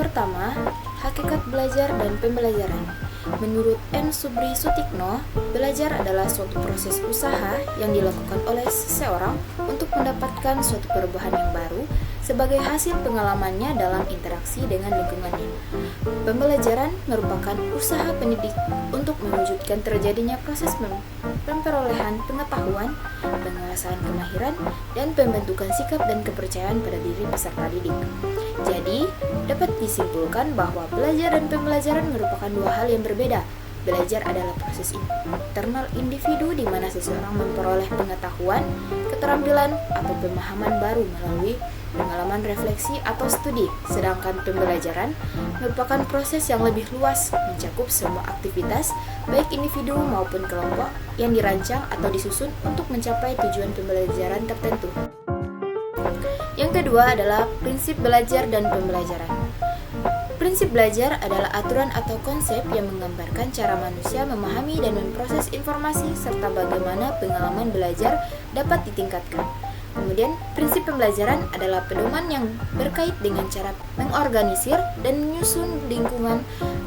Pertama, hakikat belajar dan pembelajaran. Menurut M. Subri Sutikno, belajar adalah suatu proses usaha yang dilakukan oleh seseorang untuk mendapatkan suatu perubahan yang baru sebagai hasil pengalamannya dalam interaksi dengan lingkungannya. Pembelajaran merupakan usaha pendidik untuk mewujudkan terjadinya proses pemperolehan pengetahuan, penguasaan kemahiran, dan pembentukan sikap dan kepercayaan pada diri peserta didik. Jadi, dapat disimpulkan bahwa belajar dan pembelajaran merupakan dua hal yang berbeda. Belajar adalah proses internal individu di mana seseorang memperoleh pengetahuan, keterampilan, atau pemahaman baru melalui pengalaman refleksi atau studi. Sedangkan pembelajaran merupakan proses yang lebih luas, mencakup semua aktivitas, baik individu maupun kelompok, yang dirancang atau disusun untuk mencapai tujuan pembelajaran tertentu. Yang kedua adalah prinsip belajar dan pembelajaran. Prinsip belajar adalah aturan atau konsep yang menggambarkan cara manusia memahami dan memproses informasi serta bagaimana pengalaman belajar dapat ditingkatkan. Kemudian, prinsip pembelajaran adalah pedoman yang berkait dengan cara mengorganisir dan menyusun lingkungan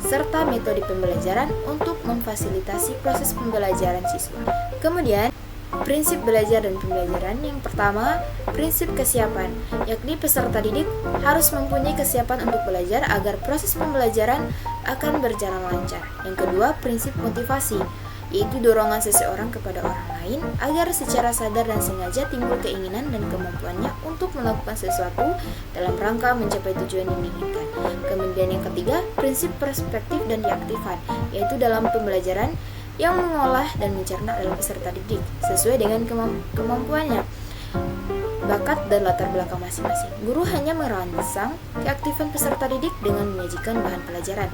serta metode pembelajaran untuk memfasilitasi proses pembelajaran siswa. Kemudian, prinsip belajar dan pembelajaran yang pertama, prinsip kesiapan, yakni peserta didik harus mempunyai kesiapan untuk belajar agar proses pembelajaran akan berjalan lancar. Yang kedua, prinsip motivasi, yaitu dorongan seseorang kepada orang lain agar secara sadar dan sengaja timbul keinginan dan kemampuannya untuk melakukan sesuatu dalam rangka mencapai tujuan yang diinginkan. Kemudian yang ketiga, prinsip perspektif dan keaktifan, yaitu dalam pembelajaran yang mengolah dan mencerna dalam peserta didik sesuai dengan kemampuannya, bakat dan latar belakang masing-masing. Guru hanya merangsang keaktifan peserta didik dengan menyajikan bahan pelajaran.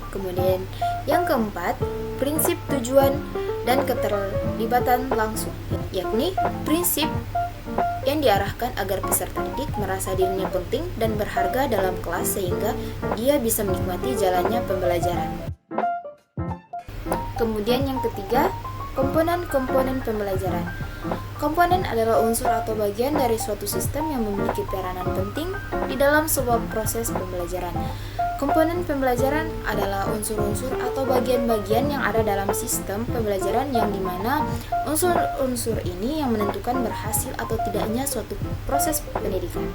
Kemudian yang keempat, prinsip tujuan dan keterlibatan langsung, yakni prinsip yang diarahkan agar peserta didik merasa dirinya penting dan berharga dalam kelas sehingga dia bisa menikmati jalannya pembelajaran. Kemudian yang ketiga, komponen-komponen pembelajaran. Komponen adalah unsur atau bagian dari suatu sistem yang memiliki peranan penting di dalam sebuah proses pembelajaran. Komponen pembelajaran adalah unsur-unsur atau bagian-bagian yang ada dalam sistem pembelajaran yang dimana unsur-unsur ini yang menentukan berhasil atau tidaknya suatu proses pendidikan.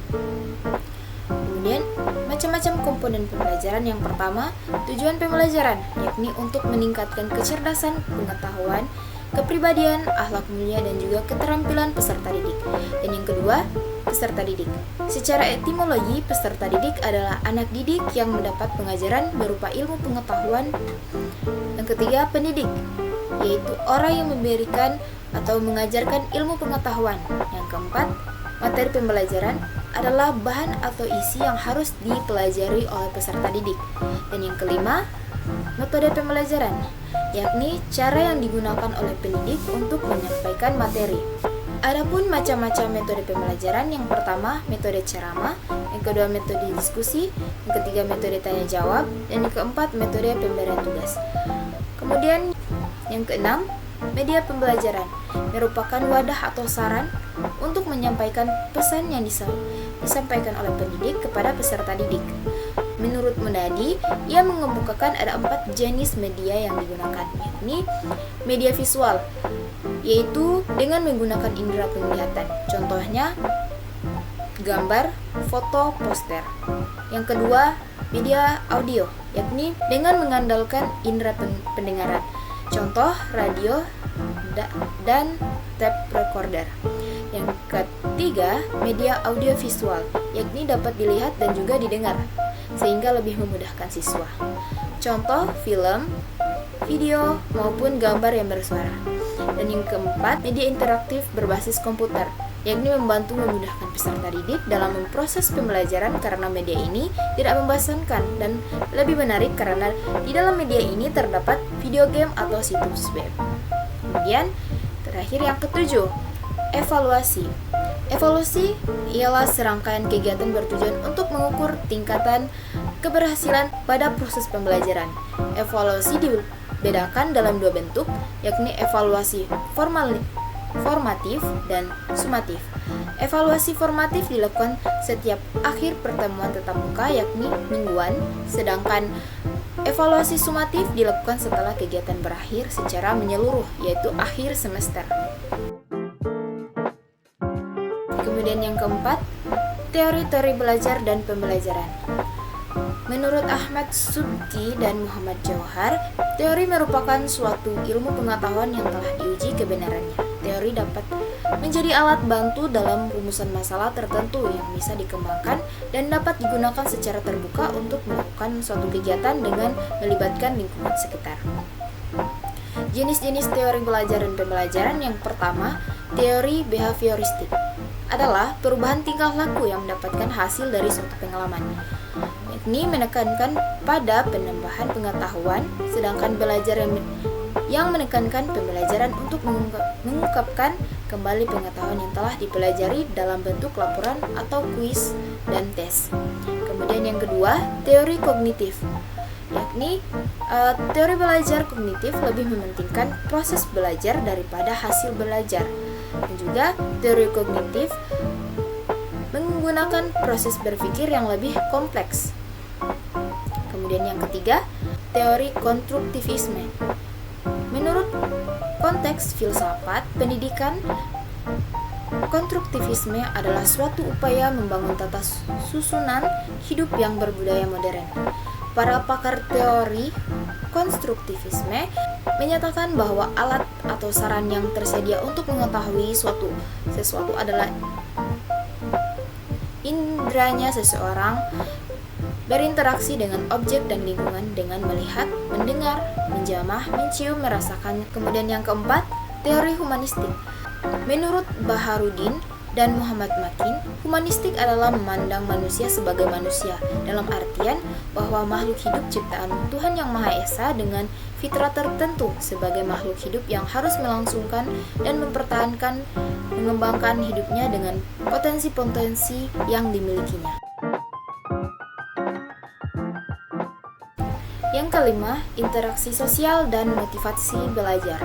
Kemudian, macam-macam komponen pembelajaran. Yang pertama, tujuan pembelajaran, yakni untuk meningkatkan kecerdasan, pengetahuan, kepribadian, akhlak mulia, dan juga keterampilan peserta didik. Dan yang kedua, peserta didik. Secara etimologi, peserta didik adalah anak didik yang mendapat pengajaran berupa ilmu pengetahuan. Yang ketiga, pendidik, yaitu orang yang memberikan atau mengajarkan ilmu pengetahuan. Yang keempat, materi pembelajaran adalah bahan atau isi yang harus dipelajari oleh peserta didik. Dan yang kelima, metode pembelajaran, yakni cara yang digunakan oleh pendidik untuk menyampaikan materi. Adapun macam-macam metode pembelajaran, yang pertama metode ceramah, yang kedua metode diskusi, yang ketiga metode tanya jawab, dan yang keempat metode pemberian tugas. Kemudian yang keenam, media pembelajaran merupakan wadah atau saran untuk menyampaikan pesan yang disampaikan oleh pendidik kepada peserta didik. Menurut Munadi, ia mengemukakan ada 4 jenis media yang digunakan, yakni media visual, yaitu dengan menggunakan indera penglihatan. Contohnya, gambar, foto, poster. Yang kedua, media audio, yakni dengan mengandalkan indera pendengaran. Contoh, radio dan tape recorder. Yang ketiga, media audiovisual, yakni dapat dilihat dan juga didengar, sehingga lebih memudahkan siswa. Contoh, film, video, maupun gambar yang bersuara. Dan yang keempat, media interaktif berbasis komputer, yakni membantu memudahkan peserta didik dalam memproses pembelajaran karena media ini tidak membosankan dan lebih menarik karena di dalam media ini terdapat video game atau situs web. Kemudian, terakhir yang ketujuh, evaluasi. Evaluasi ialah serangkaian kegiatan bertujuan untuk mengukur tingkatan keberhasilan pada proses pembelajaran. Evaluasi dibedakan dalam 2 bentuk, yakni evaluasi formatif dan sumatif. Evaluasi formatif dilakukan setiap akhir pertemuan tatap muka, yakni mingguan, sedangkan evaluasi sumatif dilakukan setelah kegiatan berakhir secara menyeluruh, yaitu akhir semester. Kemudian yang keempat, teori-teori belajar dan pembelajaran. Menurut Ahmad Subki dan Muhammad Jauhar, teori merupakan suatu ilmu pengetahuan yang telah diuji kebenarannya. Teori dapat menjadi alat bantu dalam rumusan masalah tertentu yang bisa dikembangkan dan dapat digunakan secara terbuka untuk melakukan suatu kegiatan dengan melibatkan lingkungan sekitar. Jenis-jenis teori belajar dan pembelajaran. Yang pertama, teori behavioristik adalah perubahan tingkah laku yang mendapatkan hasil dari suatu pengalaman. Ini menekankan pada penambahan pengetahuan, sedangkan belajar yang menekankan pembelajaran untuk mengungkapkan kembali pengetahuan yang telah dipelajari dalam bentuk laporan atau kuis dan tes. Kemudian yang kedua, teori kognitif, yakni teori belajar kognitif lebih mementingkan proses belajar daripada hasil belajar. Dan juga teori kognitif menggunakan proses berpikir yang lebih kompleks. Kemudian yang ketiga, teori konstruktivisme. Menurut konteks filsafat pendidikan, konstruktivisme adalah suatu upaya membangun tata susunan hidup yang berbudaya modern. Para pakar teori konstruktivisme menyatakan bahwa alat atau saran yang tersedia untuk mengetahui sesuatu adalah indranya seseorang berinteraksi dengan objek dan lingkungan dengan melihat, mendengar, menjamah, mencium, merasakan. Kemudian yang keempat, teori humanistik. Menurut Baharudin dan Muhammad Makin, humanistik adalah memandang manusia sebagai manusia, dalam artian bahwa makhluk hidup ciptaan Tuhan Yang Maha Esa dengan fitrah tertentu sebagai makhluk hidup yang harus melangsungkan dan mempertahankan, mengembangkan hidupnya dengan potensi-potensi yang dimilikinya. Yang kelima, interaksi sosial dan motivasi belajar.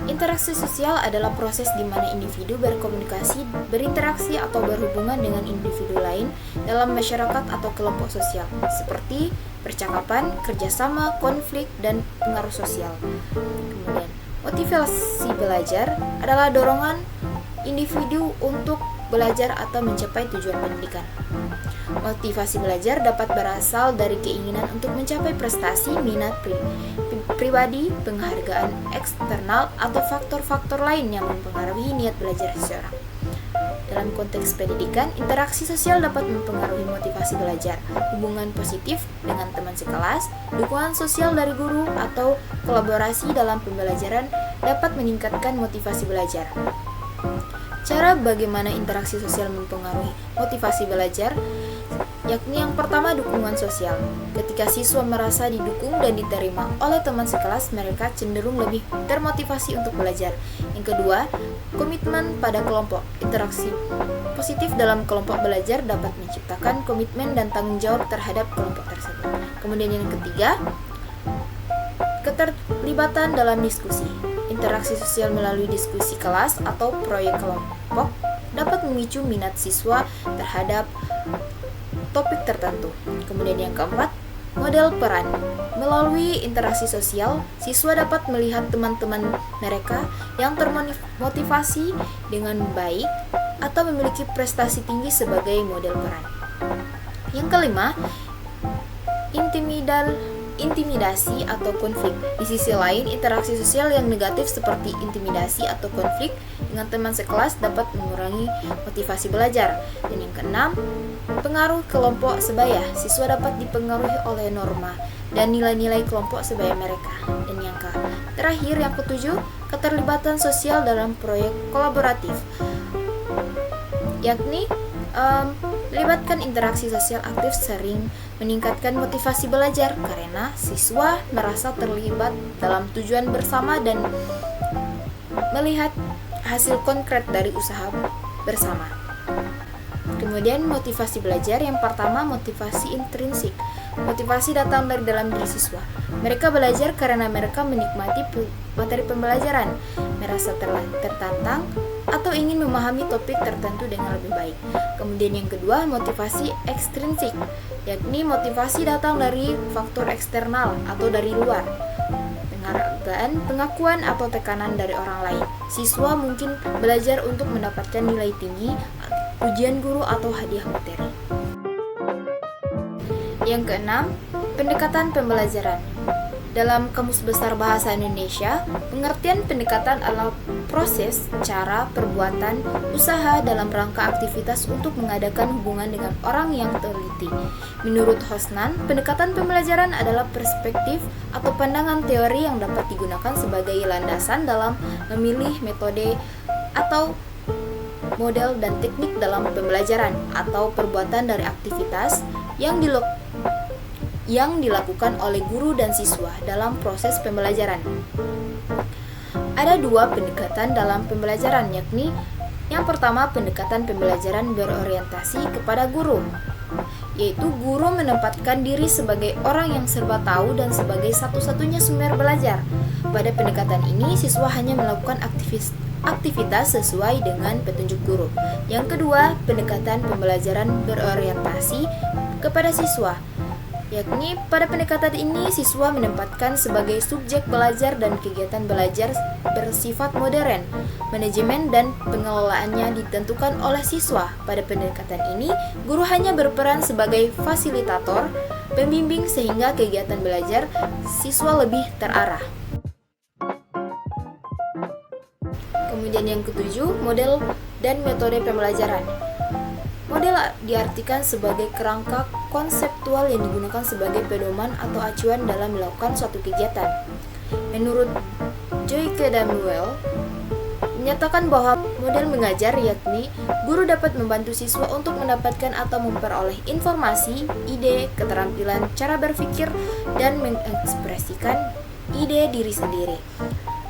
Interaksi sosial adalah proses di mana individu berkomunikasi, berinteraksi atau berhubungan dengan individu lain dalam masyarakat atau kelompok sosial, seperti percakapan, kerjasama, konflik, dan pengaruh sosial. Kemudian, motivasi belajar adalah dorongan individu untuk belajar atau mencapai tujuan pendidikan. Motivasi belajar dapat berasal dari keinginan untuk mencapai prestasi, minat pribadi, penghargaan eksternal, atau faktor-faktor lain yang mempengaruhi niat belajar seseorang. Dalam konteks pendidikan, interaksi sosial dapat mempengaruhi motivasi belajar. Hubungan positif dengan teman sekelas, dukungan sosial dari guru, atau kolaborasi dalam pembelajaran dapat meningkatkan motivasi belajar. Cara bagaimana interaksi sosial mempengaruhi motivasi belajar, yakni yang pertama, dukungan sosial. Ketika siswa merasa didukung dan diterima oleh teman sekelas, mereka cenderung lebih termotivasi untuk belajar. Yang kedua, komitmen pada kelompok. Interaksi positif dalam kelompok belajar dapat menciptakan komitmen dan tanggung jawab terhadap kelompok tersebut. Kemudian yang ketiga, keterlibatan dalam diskusi. Interaksi sosial melalui diskusi kelas atau proyek kelompok dapat memicu minat siswa terhadap topik tertentu. Kemudian yang keempat, model peran. Melalui interaksi sosial, siswa dapat melihat teman-teman mereka yang termotivasi dengan baik atau memiliki prestasi tinggi sebagai model peran. Yang kelima, intimidasi atau konflik. Di sisi lain, interaksi sosial yang negatif seperti intimidasi atau konflik dengan teman sekelas dapat mengurangi motivasi belajar. Dan yang keenam, pengaruh kelompok sebaya. Siswa dapat dipengaruhi oleh norma dan nilai-nilai kelompok sebaya mereka. Dan yang terakhir, yang ketujuh, keterlibatan sosial dalam proyek kolaboratif, yakni melibatkan interaksi sosial aktif sering meningkatkan motivasi belajar karena siswa merasa terlibat dalam tujuan bersama dan melihat hasil konkret dari usaha bersama. Kemudian motivasi belajar, yang pertama, motivasi intrinsik. Motivasi datang dari dalam diri siswa. Mereka belajar karena mereka menikmati materi pembelajaran, merasa tertantang, atau ingin memahami topik tertentu dengan lebih baik. Kemudian yang kedua, motivasi ekstrinsik, yakni motivasi datang dari faktor eksternal atau dari luar. Penghargaan, pengakuan atau tekanan dari orang lain. Siswa mungkin belajar untuk mendapatkan nilai tinggi, pujian guru atau hadiah materi. Yang keenam, pendekatan pembelajaran. Dalam Kamus Besar Bahasa Indonesia, pengertian pendekatan adalah proses, cara, perbuatan, usaha dalam rangka aktivitas untuk mengadakan hubungan dengan orang yang teliti. Menurut Hosnan, pendekatan pembelajaran adalah perspektif atau pandangan teori yang dapat digunakan sebagai landasan dalam memilih metode atau model dan teknik dalam pembelajaran atau perbuatan dari aktivitas yang dilakukan oleh guru dan siswa dalam proses pembelajaran. Ada dua pendekatan dalam pembelajaran, yakni yang pertama pendekatan pembelajaran berorientasi kepada guru, yaitu guru menempatkan diri sebagai orang yang serba tahu dan sebagai satu-satunya sumber belajar. Pada pendekatan ini, siswa hanya melakukan aktivitas sesuai dengan petunjuk guru. Yang kedua, pendekatan pembelajaran berorientasi kepada siswa, yakni pada pendekatan ini siswa menempatkan sebagai subjek belajar dan kegiatan belajar bersifat modern. Manajemen dan pengelolaannya ditentukan oleh siswa. Pada pendekatan ini, guru hanya berperan sebagai fasilitator, pembimbing sehingga kegiatan belajar siswa lebih terarah. Kemudian yang ketujuh, model dan metode pembelajaran. Model diartikan sebagai kerangka konseptual yang digunakan sebagai pedoman atau acuan dalam melakukan suatu kegiatan. Menurut Joyce Damuel, menyatakan bahwa model mengajar yakni guru dapat membantu siswa untuk mendapatkan atau memperoleh informasi, ide, keterampilan, cara berpikir, dan mengekspresikan ide diri sendiri.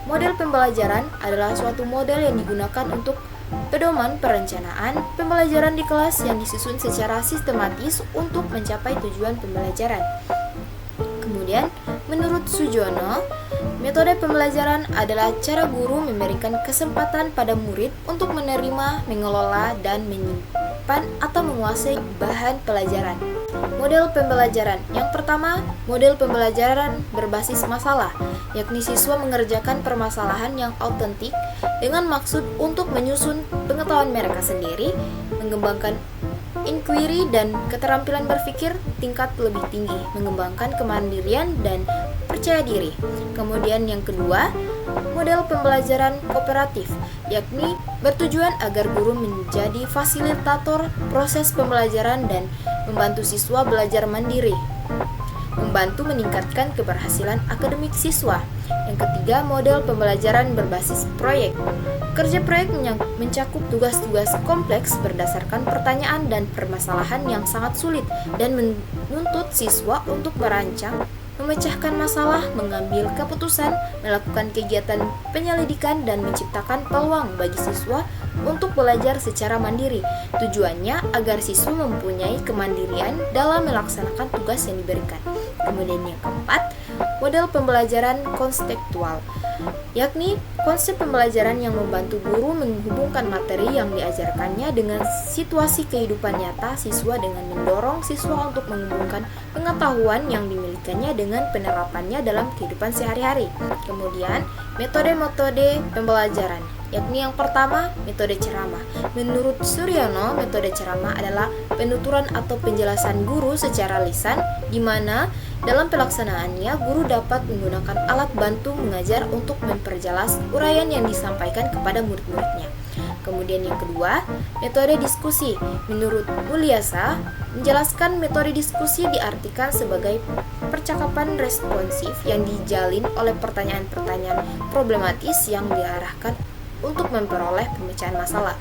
Model pembelajaran adalah suatu model yang digunakan untuk pedoman perencanaan pembelajaran di kelas yang disusun secara sistematis untuk mencapai tujuan pembelajaran. Kemudian, menurut Sujono, metode pembelajaran adalah cara guru memberikan kesempatan pada murid untuk menerima, mengelola, dan menyimpan atau menguasai bahan pelajaran. Model pembelajaran. Yang pertama, model pembelajaran berbasis masalah, yakni siswa mengerjakan permasalahan yang autentik dengan maksud untuk menyusun pengetahuan mereka sendiri, mengembangkan inquiry dan keterampilan berpikir tingkat lebih tinggi, mengembangkan kemandirian dan percaya diri. Kemudian yang kedua, model pembelajaran kooperatif, yakni bertujuan agar guru menjadi fasilitator proses pembelajaran dan membantu siswa belajar mandiri, membantu meningkatkan keberhasilan akademik siswa. Yang ketiga, model pembelajaran berbasis proyek. Kerja proyek mencakup tugas-tugas kompleks berdasarkan pertanyaan dan permasalahan yang sangat sulit dan menuntut siswa untuk merancang, memecahkan masalah, mengambil keputusan, melakukan kegiatan penyelidikan, dan menciptakan peluang bagi siswa untuk belajar secara mandiri. Tujuannya agar siswa mempunyai kemandirian dalam melaksanakan tugas yang diberikan. Kemudian yang keempat, model pembelajaran konseptual, yakni konsep pembelajaran yang membantu guru menghubungkan materi yang diajarkannya dengan situasi kehidupan nyata siswa dengan mendorong siswa untuk menghubungkan pengetahuan yang dimilikinya dengan penerapannya dalam kehidupan sehari-hari. Kemudian, metode-metode pembelajaran, yakni yang pertama, metode ceramah. Menurut Suryono, metode ceramah adalah penuturan atau penjelasan guru secara lisan, di mana dalam pelaksanaannya guru dapat menggunakan alat bantu mengajar untuk memperjelas uraian yang disampaikan kepada murid-muridnya. Kemudian yang kedua, metode diskusi. Menurut Mulyasa, menjelaskan metode diskusi diartikan sebagai percakapan responsif yang dijalin oleh pertanyaan-pertanyaan problematis yang diarahkan untuk memperoleh pemecahan masalah.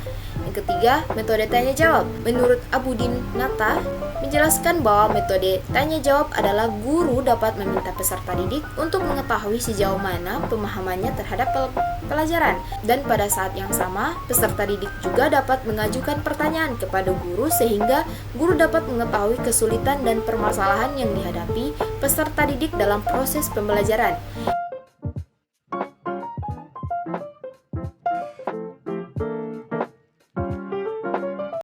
Yang ketiga, metode tanya jawab. Menurut Abudin Nata, menjelaskan bahwa metode tanya jawab adalah guru dapat meminta peserta didik untuk mengetahui sejauh mana pemahamannya terhadap pelajaran, dan pada saat yang sama, peserta didik juga dapat mengajukan pertanyaan kepada guru sehingga guru dapat mengetahui kesulitan dan permasalahan yang dihadapi peserta didik dalam proses pembelajaran.